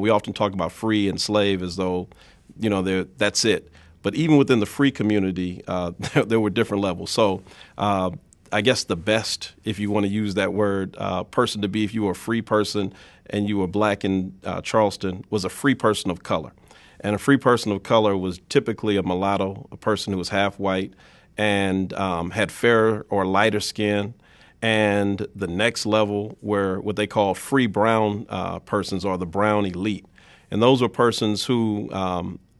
We often talk about free and slave as though, that's it. But even within the free community, there were different levels. So I guess the best, if you want to use that word, person to be if you were a free person and you were black in Charleston was a free person of color. And a free person of color was typically a mulatto, a person who was half white and had fairer or lighter skin. And the next level were what they call free brown persons, or the brown elite. And those were persons who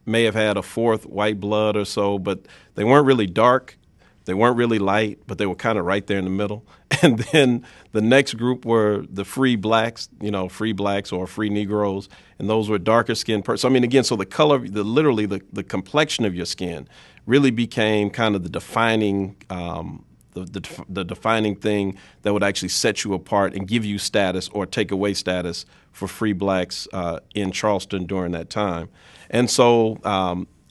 may have had a fourth white blood or so, but they weren't really dark. They weren't really light, but they were kind of right there in the middle. And then the next group were the free blacks, free blacks or free Negroes, and those were darker skinned persons. I mean, again, so the color, literally the complexion of your skin really became kind of the defining the defining thing that would actually set you apart and give you status or take away status for free blacks in Charleston during that time. And so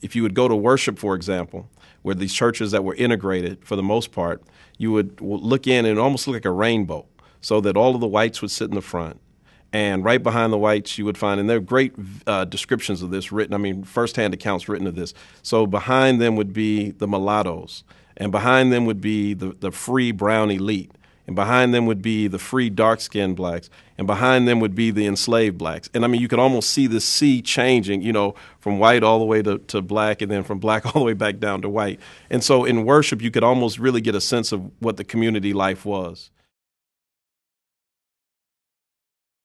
if you would go to worship, for example, where these churches that were integrated for the most part, you would look in and it almost look like a rainbow, so that all of the whites would sit in the front. And right behind the whites, you would find, and there are great descriptions of this written, firsthand accounts written of this. So behind them would be the mulattoes, and behind them would be the free brown elite, and behind them would be the free dark-skinned blacks, and behind them would be the enslaved blacks. And you could almost see the sea changing, from white all the way to black, and then from black all the way back down to white. And so in worship, you could almost really get a sense of what the community life was.